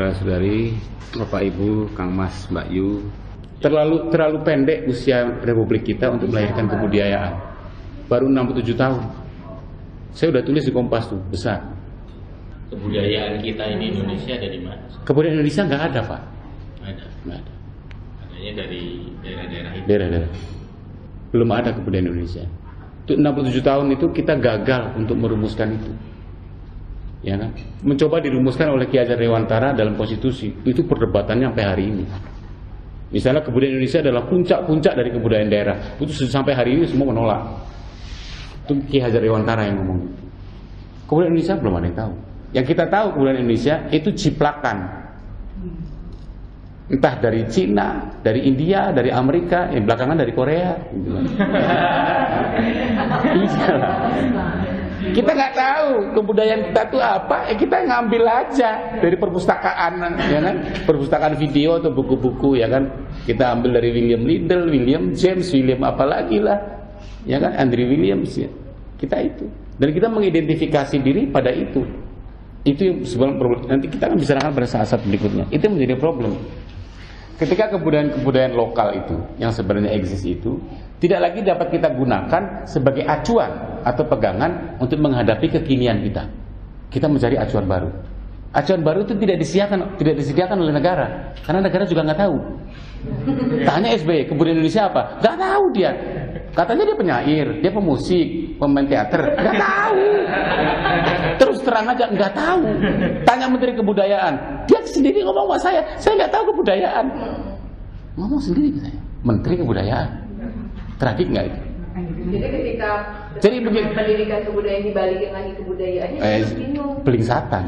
saudara-saudari, Bapak Ibu, Kang Mas, Mbak Yu, terlalu pendek usia Republik kita untuk melahirkan kebudayaan. Baru 67 tahun. Saya udah tulis di Kompas tuh, besar. Kebudayaan kita ini Indonesia ada di mana? Kebudayaan Indonesia nggak ada, Pak. Nggak ada. Adanya dari daerah-daerah itu. Daerah-daerah. Belum ada kebudayaan Indonesia. Itu 67 tahun itu kita gagal untuk merumuskan itu. Ya kan? Mencoba dirumuskan oleh Ki Hajar Dewantara dalam konstitusi. Itu perdebatannya sampai hari ini. Misalnya kebudayaan Indonesia adalah puncak-puncak dari kebudayaan daerah. Itu sampai hari ini semua menolak. Itu Ki Hajar Dewantara yang ngomong. Kebudayaan Indonesia belum ada yang tahu. Yang kita tahu kebudayaan Indonesia itu ciplakan. Entah dari Cina, dari India, dari Amerika, yang belakangan dari Korea. Kita nggak tahu kebudayaan kita itu apa, kita ngambil aja dari perpustakaan, ya kan? Perpustakaan video atau buku-buku, ya kan? Kita ambil dari William Liddell, William James, William apalagi lah, ya kan? Andrew Williams, ya. Kita itu, dan kita mengidentifikasi diri pada itu. Itu yang sebenarnya problem. Nanti kita akan bicarakan pada saat-saat berikutnya. Itu yang menjadi problem. Ketika kebudayaan lokal itu yang sebenarnya eksis itu tidak lagi dapat kita gunakan sebagai acuan atau pegangan untuk menghadapi kekinian kita. Kita mencari acuan baru. Acuan baru itu tidak disediakan oleh negara, karena negara juga nggak tahu. Tanya SBY, kebudayaan Indonesia apa? Nggak tahu dia. Katanya dia penyair, dia pemusik, pemain teater, nggak tahu. Terus terang aja nggak tahu. Tanya Menteri Kebudayaan, dia sendiri ngomong sama saya nggak tahu kebudayaan. Ngomong sendiri ke saya, Menteri Kebudayaan. Tragik nggak itu? Jadi ketika pendidikan kebudayaan dibalikin lagi kebudayaannya, bingung. Pelingsatan.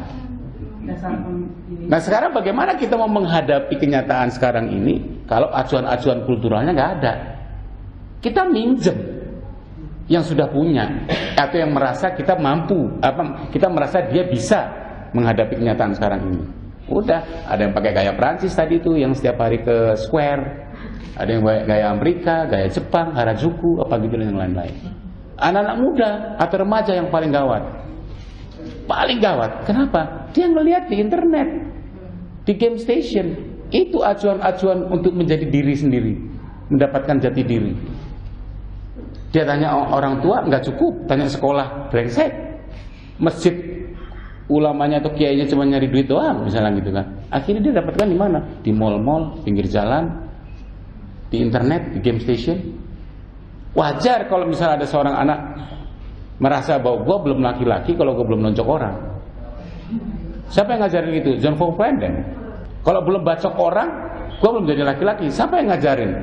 Nah sekarang bagaimana kita mau menghadapi kenyataan sekarang ini kalau acuan-acuan kulturalnya nggak ada? Kita minjem yang sudah punya atau yang merasa kita mampu, kita merasa dia bisa menghadapi kenyataan sekarang ini. Udah, ada yang pakai gaya Prancis tadi itu yang setiap hari ke square, ada yang gaya Amerika, gaya Jepang, Harajuku, apa gitu dan yang lain-lain. Anak-anak muda atau remaja yang paling gawat. Paling gawat. Kenapa? Dia ngelihat di internet, di game station. Itu acuan-acuan untuk menjadi diri sendiri, mendapatkan jati diri. Dia tanya orang tua, nggak cukup. Tanya sekolah, brengsek. Masjid, ulamanya atau kiainya cuma nyari duit doang, misalnya gitu kan. Akhirnya dia dapatkan di mana? Di mall-mall, pinggir jalan, di internet, di game station. Wajar kalau misalnya ada seorang anak merasa bahwa gue belum laki-laki kalau gue belum nonjok orang. Siapa yang ngajarin itu? John Von Franden. Kalau belum bacok orang, gue belum jadi laki-laki. Siapa yang ngajarin?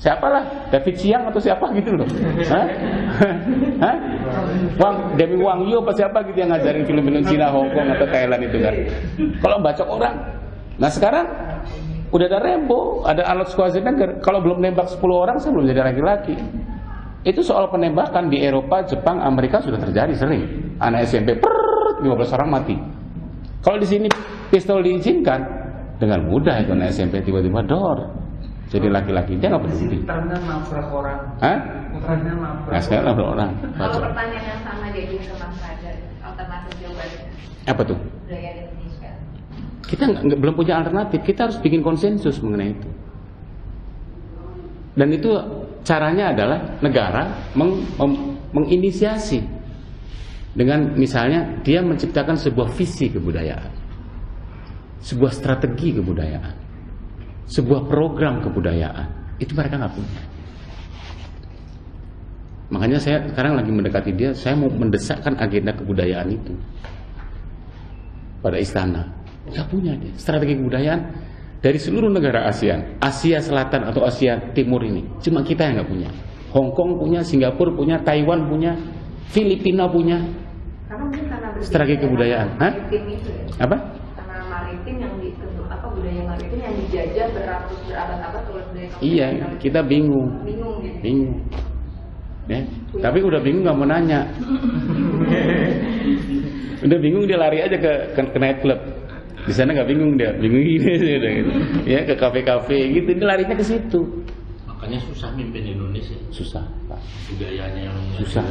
Siapalah? David Siang atau siapa gitu loh? Hah? Demi Wang Yu apa siapa gitu yang ngajarin film-film Cina, Hong Kong atau Thailand itu kan? Kalau bacok orang. Nah sekarang udah ada Rambo, ada Arnold Schwarzenegger. Kalau belum nembak 10 orang, saya belum jadi laki-laki. Itu soal penembakan di Eropa, Jepang, Amerika sudah terjadi sering. Anak SMP, 15 orang mati. Kalau di sini pistol diizinkan, dengan mudah itu anak SMP tiba-tiba dor. Jadi laki-laki, dia nggak peduli. Karena nabrak orang. Hah? Karena nabrak. Nah, sekarang nabrak orang. Kalau pertanyaan yang sama jadi ke Mas Radar, alternatif jawabannya. Apa tuh? Budaya Indonesia. Kita belum punya alternatif. Kita harus bikin konsensus mengenai itu. Dan itu caranya adalah negara menginisiasi dengan misalnya dia menciptakan sebuah visi kebudayaan, sebuah strategi kebudayaan, sebuah program kebudayaan. Itu mereka nggak punya. Makanya saya sekarang lagi mendekati dia. Saya mau mendesakkan agenda kebudayaan itu pada istana. Nggak punya dia strategi kebudayaan dari seluruh negara ASEAN, Asia Selatan atau Asia Timur ini. Cuma kita yang nggak punya. Hong Kong punya, Singapura punya, Taiwan punya, Filipina punya. Karena strategi kebudayaan. Hah? Itu ya? Apa? Karena maritim yang budaya maritim yang dijajah berabad-abad oleh budaya kolonial. Iya, kita bingung. Bingung. Ya. Tapi udah bingung nggak mau nanya. Udah bingung dia lari aja ke night club. Di sana nggak bingung dia, bingung gini udah gitu. Ya ke kafe-kafe gitu, dia larinya ke situ. Makanya susah mimpin Indonesia. Susah, Pak. Budayanya yang susah.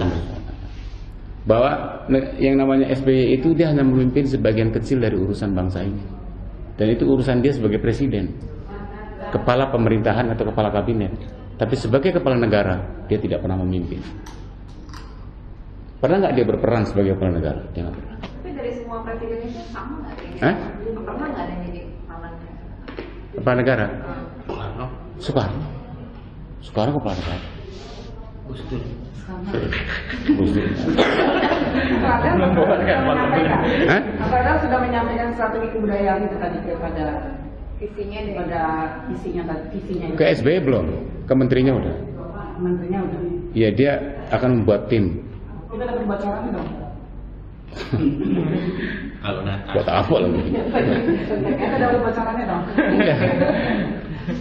bahwa yang namanya SBY itu dia hanya memimpin sebagian kecil dari urusan bangsa ini, dan itu urusan dia sebagai presiden, kepala pemerintahan atau kepala kabinet. Tapi sebagai kepala negara dia tidak pernah memimpin. Pernah nggak dia berperan sebagai kepala negara? Dia nggak pernah. Tapi dari semua presiden itu sama nggak ini? Pernah nggak ada yang jadi tangannya? Kepala negara? Soekarno, Soekarno kepala negara. Gus Dur. Apakah sudah menyampaikan strategi kebudayaan itu tadi kepada Visinya deh. pada visinya itu. Ke SBY belum, ke menterinya udah. Menterinya udah. Iya, dia akan membuat tim. Kita dapat bocorannya dong. Kalau Natal. Buat apa lagi? Kita dapat bocorannya dong.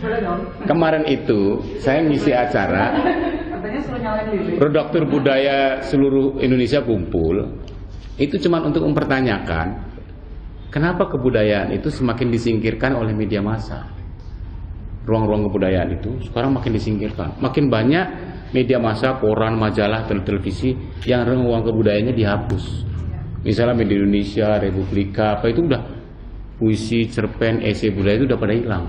Boleh dong. Kemarin itu saya ngisi acara, Katanya suruh nyalain lilin. redaktur budaya seluruh Indonesia kumpul. Itu cuma untuk mempertanyakan kenapa kebudayaan itu semakin disingkirkan oleh media massa. Ruang-ruang kebudayaan itu sekarang makin disingkirkan. Makin banyak media massa, koran, majalah, televisi yang ruang kebudayaannya dihapus. Misalnya Media Indonesia, Republika, apa itu udah puisi, cerpen, esai budaya itu udah pada hilang.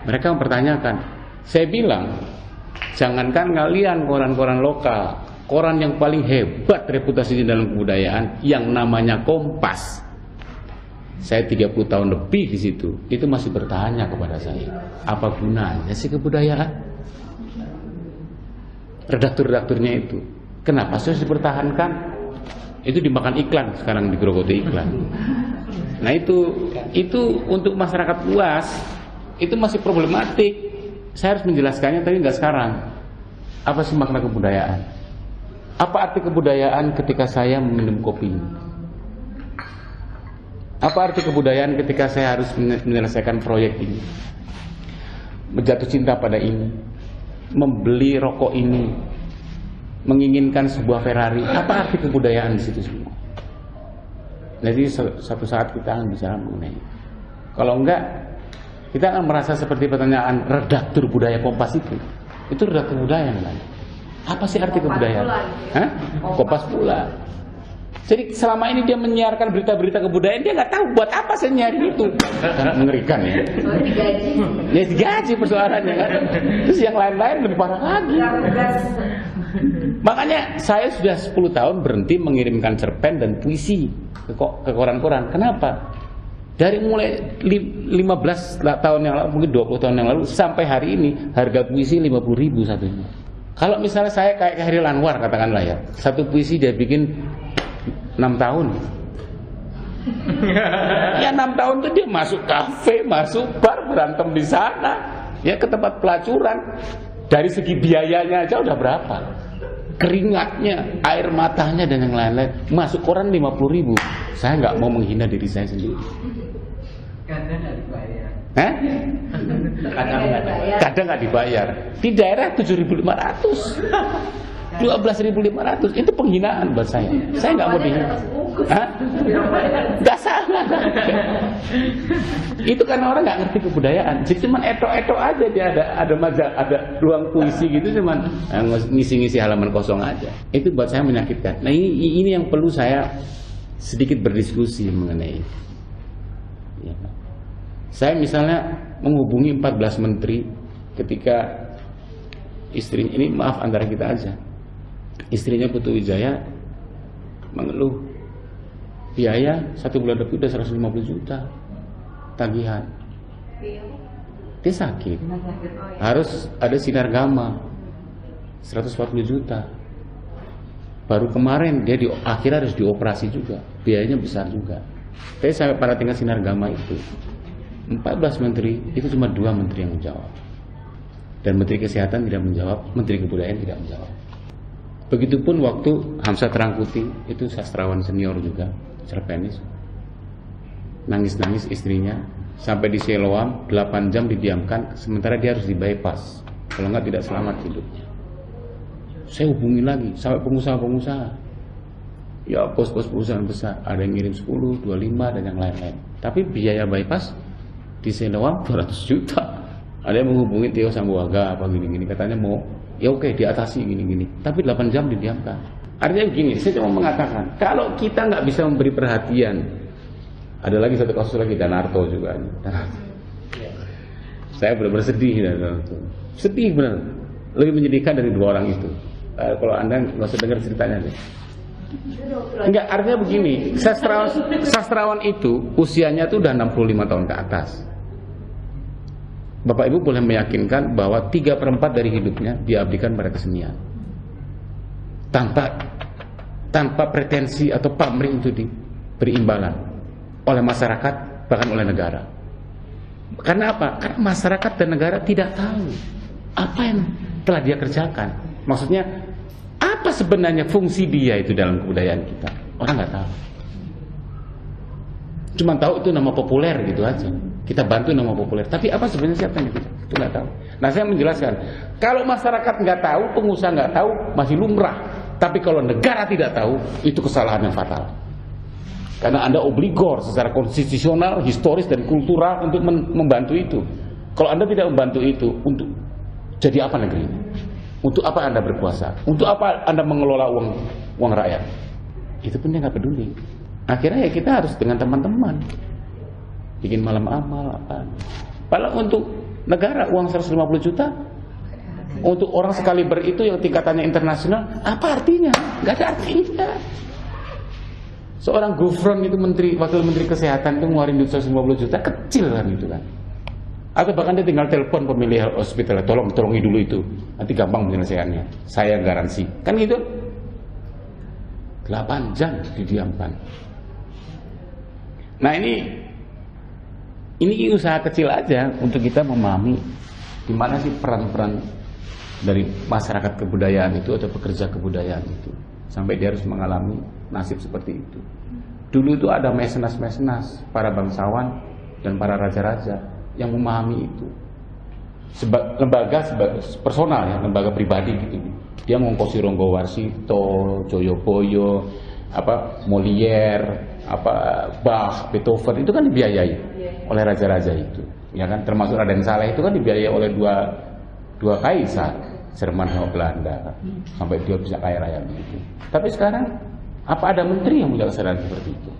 Mereka mempertanyakan. Saya bilang, jangankan kalian koran-koran lokal, koran yang paling hebat reputasinya dalam kebudayaan yang namanya Kompas. Saya 30 tahun lebih di situ, itu masih bertanya kepada saya, apa gunanya sih kebudayaan? Redaktur-redakturnya itu, kenapa harus dipertahankan? Itu dimakan iklan, sekarang digerogoti iklan. Nah itu untuk masyarakat luas, itu masih problematik. Saya harus menjelaskannya, tapi nggak sekarang. Apa sih makna kebudayaan? Apa arti kebudayaan ketika saya meminum kopi? Apa arti kebudayaan ketika saya harus menyelesaikan proyek ini, menjatuh cinta pada ini, membeli rokok ini, menginginkan sebuah Ferrari? Apa arti kebudayaan di situ semua? Jadi satu saat kita akan bicara mengenai. Kalau enggak, kita akan merasa seperti pertanyaan redaktur budaya Kompas itu. Itu redaktur budaya namanya. Apa sih arti kebudayaan? Hah? Kompas pula. Jadi selama ini dia menyiarkan berita-berita kebudayaan, dia nggak tahu buat apa saya nyari itu. Sangat mengerikan ya. Soalnya digaji. Ya digaji persoalannya kan. Terus yang lain-lain lebih parah lagi. Makanya saya sudah 10 tahun berhenti mengirimkan cerpen dan puisi ke koran-koran. Kenapa? Dari mulai 15 tahun yang lalu, mungkin 20 tahun yang lalu sampai hari ini harga puisi 50.000 satunya. Kalau misalnya saya kayak Khairil Anwar katakanlah ya, satu puisi dia bikin 6 tahun. Ya 6 tahun itu dia masuk kafe, masuk bar, berantem di sana, ya ke tempat pelacuran. Dari segi biayanya aja udah berapa? Keringatnya, air matanya dan yang lain-lain. Masuk koran 50.000. Saya nggak mau menghina diri saya sendiri. Kadang nggak dibayar. Hah? Kadang nggak dibayar. Di daerah 7.500. 12.500 itu penghinaan buat saya. Saya nggak mau dihina. Hah? Nggak salah. Itu karena orang nggak ngerti kebudayaan. Jadi cuman eto-eto aja dia ada ruang puisi gitu, cuman ngisi-ngisi halaman kosong aja. Itu buat saya menyakitkan. Nah ini yang perlu saya sedikit berdiskusi mengenai. Ya. Saya misalnya menghubungi 14 menteri ketika istrinya, ini maaf antara kita aja, istrinya Putu Wijaya mengeluh biaya 1 bulan lebih udah 150 juta tagihan. Dia sakit, harus ada sinar gamma 140 juta. Baru kemarin dia akhirnya harus dioperasi juga, biayanya besar juga. Tapi sampai pada tingkat sinar gamma itu 14 menteri, itu cuma 2 menteri yang menjawab. Dan Menteri Kesehatan tidak menjawab, Menteri Kebudayaan tidak menjawab. Begitupun waktu Hamzah Trangkuti, itu sastrawan senior juga, cerpenis. Nangis-nangis istrinya, sampai di Siloam 8 jam didiamkan, sementara dia harus di bypass. Kalau enggak tidak selamat hidupnya. Saya hubungi lagi sampai pengusaha-pengusaha. Ya bos-bos perusahaan besar, ada yang ngirim 10, 25 dan yang lain-lain. Tapi biaya bypass di Siloam 200 juta. Ada yang menghubungi Tio Sambuaga apa gini-gini, katanya mau ya oke diatasi gini-gini. Tapi 8 jam didiamkan. Artinya begini, saya cuma mengatakan, kalau kita nggak bisa memberi perhatian, ada lagi satu kasus lagi, Danarto juga. Saya benar-benar sedih, sedih benar, lebih menyedihkan dari dua orang itu. Kalau Anda nggak usah dengar ceritanya deh. Enggak, artinya begini, sastrawan itu usianya tuh udah 65 tahun ke atas. Bapak Ibu boleh meyakinkan bahwa 3/4 dari hidupnya diabdikan pada kesenian, tanpa pretensi atau pamrih untuk diberi imbalan oleh masyarakat, bahkan oleh negara. Karena apa? Karena masyarakat dan negara tidak tahu apa yang telah dia kerjakan. Maksudnya, apa sebenarnya fungsi dia itu dalam kebudayaan kita? Orang nggak tahu. Cuma tahu itu nama populer gitu aja. Kita bantu nama populer. Tapi apa sebenarnya siapa yang itu nggak tahu. Nah, saya menjelaskan. Kalau masyarakat nggak tahu, pengusaha nggak tahu, masih lumrah. Tapi kalau negara tidak tahu, itu kesalahan yang fatal. Karena Anda obligor secara konstitusional, historis dan kultural untuk membantu itu. Kalau Anda tidak membantu itu, untuk jadi apa negeri ini? Untuk apa Anda berkuasa? Untuk apa Anda mengelola uang rakyat? Itu pun dia nggak peduli. Akhirnya ya kita harus dengan teman-teman bikin malam amal apa. Padahal untuk negara uang 150 juta untuk orang sekaliber itu yang tingkatannya internasional, apa artinya? Nggak ada artinya. Seorang gufron itu wakil menteri kesehatan itu ngeluarin duit 150 juta, kecil kan itu kan. Atau bahkan dia tinggal telepon pemilik hospital, tolongi dulu itu, nanti gampang penyelesaiannya, saya garansi. Kan gitu. 8 jam didiamkan. Nah ini usaha kecil aja untuk kita memahami di mana sih peran-peran dari masyarakat kebudayaan itu atau pekerja kebudayaan itu, sampai dia harus mengalami nasib seperti itu. Dulu itu ada mecenas-mecenas, para bangsawan dan para raja-raja yang memahami itu. Lembaga personal ya, lembaga pribadi gitu. Dia ngongkosi Ronggo Warsito, Joyoboyo, Molière, Bach, Beethoven, itu kan dibiayai oleh raja-raja itu. Ya kan, termasuk Raden Saleh itu kan dibiayai oleh dua kaisar, Jerman sama Belanda, sampai dia bisa kaya raya begitu. Tapi sekarang apa ada menteri yang punya kesadaran seperti itu?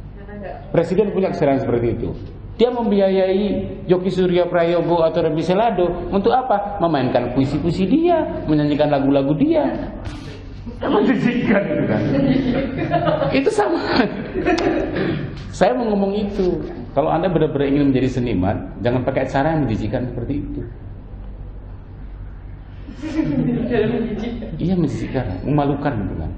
Presiden punya kesadaran seperti itu. Dia membiayai Yogi Surya Prayogo atau Remi Selado untuk apa? Memainkan puisi-puisi dia, menyanyikan lagu-lagu dia. Menjijikan itu kan. Itu sama. Saya mau ngomong itu. Kalau Anda benar-benar ingin menjadi seniman, jangan pakai cara yang menjijikan seperti itu. Iya, menjijikan, memalukan gitu kan.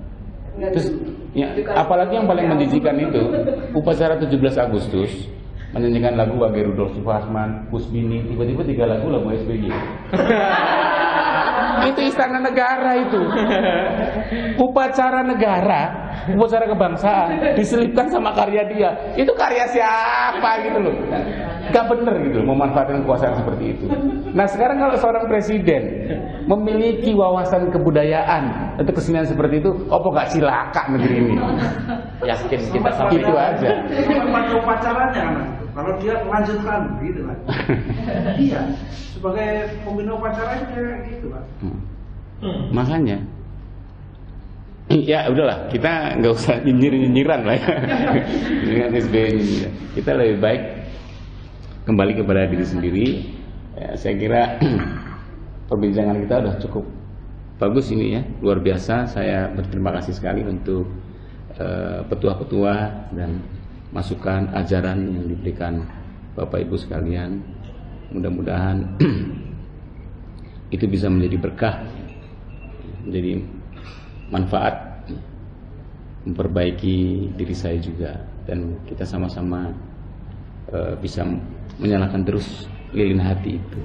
Terus ya, apalagi yang paling menjijikan itu upacara 17 Agustus menyanyikan lagu bagi Rudolf Supasman, Kusbini, tiba-tiba 3 lagu SBY. Itu istana negara itu. Upacara negara, upacara kebangsaan diselipkan sama karya dia. Itu karya siapa gitu loh. Gak bener gitu loh, memanfaatkan kekuasaan seperti itu. Nah sekarang kalau seorang presiden memiliki wawasan kebudayaan atau kesenian seperti itu, apa gak cilaka negeri ini? Yakin kita sampai itu aja. Pakai upacaranya kan, kalau dia lanjutkan gitu kan. Iya, sebagai pembina upacaranya kayak gitu kan. Makanya ya udahlah, kita nggak usah nyinyiran lah ya. Dengan SBY ini, kita lebih baik kembali kepada diri sendiri. Ya, saya kira perbincangan kita udah cukup bagus ini ya, luar biasa. Saya berterima kasih sekali untuk petua-petua dan masukan ajaran yang diberikan Bapak Ibu sekalian. Mudah-mudahan itu bisa menjadi berkah, menjadi manfaat, memperbaiki diri saya juga, dan kita sama-sama bisa menyalakan terus lilin hati itu.